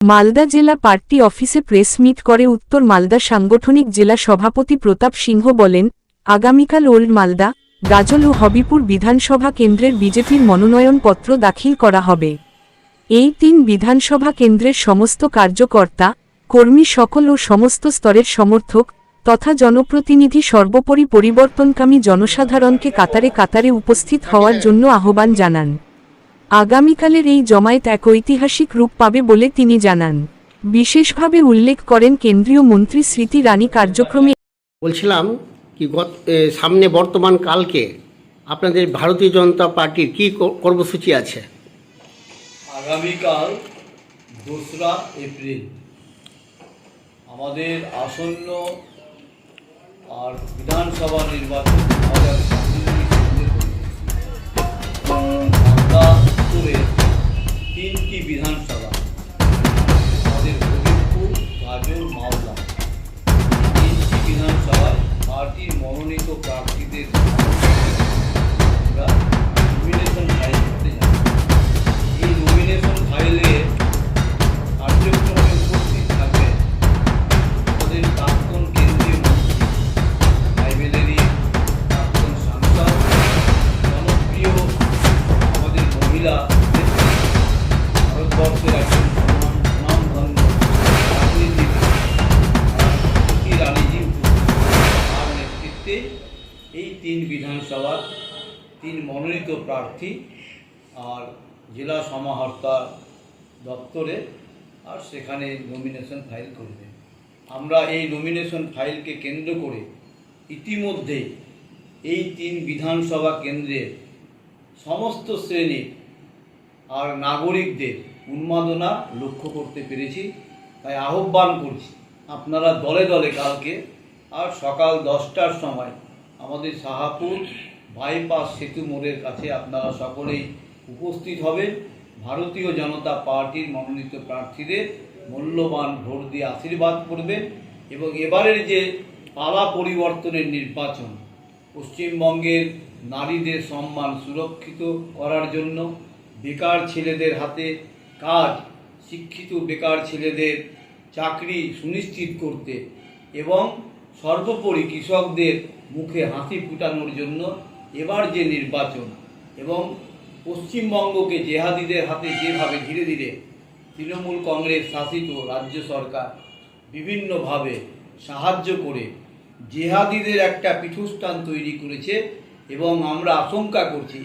মালদা জেলা পার্টি অফিসে press meet করে উত্তর মালদা সাংগঠনিক জেলা সভাপতি প্রতাপ সিংহ বলেন, আগামীকাল ওল্ড মালদা, গাজল ও হবিপুর বিধানসভা কেন্দ্রের বিজেপির মনোনয়নপত্র দাখিল করা হবে। এই ৩ বিধানসভা কেন্দ্রের সমস্ত কার্যকর্তা, কর্মী সকল ও সমস্ত স্তরের সমর্থক তথা জনপ্রতিনিধি সর্বোপরি পরিবর্তনকামী জনসাধারণকে কাতারে কাতারে উপস্থিত হওয়ার জন্য আহ্বান জানান। আগামীকালের এই জমায়েত এক ঐতিহাসিক রূপ পাবে বলে তিনি জানান। বিশেষভাবে উল্লেখ করেন কেন্দ্রীয় মন্ত্রী স্মৃতি রানী কার্যক্রমে। বলছিলাম কি সামনে বর্তমান কালকে আপনাদের ভারতীয় জনতা পার্টির কি কর্মসূচি আছে? আগামীকাল 2রা এপ্রিল আমাদের আসন্ন আর বিধানসভা নির্বাচন 3টি বিধানসভা আমাদের হবিপুর, গাজল, মালদা 3টি বিধানসভায় পার্টির মনোনীত প্রার্থীদের আমরা নমিনেশন ফাইল করতে যাই। এই নমিনেশন ফাইলে কার্যক্রমে উপস্থিত থাকবে আমাদের প্রাক্তন কেন্দ্রীয় মন্ত্রী, ট্রাইবেলেরই প্রাক্তন সাংসদ, জনপ্রিয় আমাদের মহিলা ভারতবর্ষের একজন সুনামধন্য রাজনীতিবিদ স্মৃতি রানীজি তার নেতৃত্বে এই 3 বিধানসভার 3 মনোনীত প্রার্থী আর জেলা সমাহর্তা দপ্তরে আর সেখানে নমিনেশন ফাইল করবে। আমরা এই নমিনেশন ফাইলকে কেন্দ্র করে ইতিমধ্যে এই 3 বিধানসভা কেন্দ্রের সমস্ত শ্রেণীর আর নাগরিকদের উন্মাদনা লক্ষ্য করতে পেরেছি। তাই আহ্বান করছি, আপনারা দলে দলে কালকে আর সকাল 10টার সময় আমাদের শাহাপুর বাইপাস সেতু মোড়ের কাছে আপনারা সকলেই উপস্থিত হবেন। ভারতীয় জনতা পার্টির মনোনীত প্রার্থীদের মূল্যবান ভোট দিয়ে আশীর্বাদ করবেন এবং এবারের যে পালা পরিবর্তনের নির্বাচন, পশ্চিমবঙ্গের নারীদের সম্মান সুরক্ষিত করার জন্য, বেকার ছেলেদের হাতে কাজ, শিক্ষিত বেকার ছেলেদের চাকরি সুনিশ্চিত করতে এবং সর্বোপরি কৃষকদের মুখে হাসি ফুটানোর জন্য এবার যে নির্বাচন এবং পশ্চিমবঙ্গকে জেহাদিদের হাতে যেভাবে ধীরে ধীরে তৃণমূল কংগ্রেস শাসিত রাজ্য সরকার বিভিন্নভাবে সাহায্য করে জেহাদিদের একটা পীঠস্থান তৈরি করেছে এবং আমরা আশঙ্কা করছি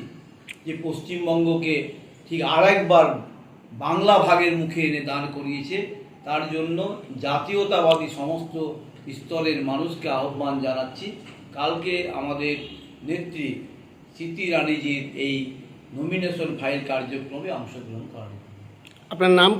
যে পশ্চিমবঙ্গকে ঠিক আরেকবার বাংলা ভাগের মুখে এনে দাঁড় করিয়েছে। তার জন্য জাতীয়তাবাদী সমস্ত স্তরের মানুষকে আহ্বান জানাচ্ছি, কালকে আমাদের নেত্রী স্মৃতি রানীজির এই নমিনেশন ফাইল কার্যক্রমে অংশগ্রহণ করার। আপনার নাম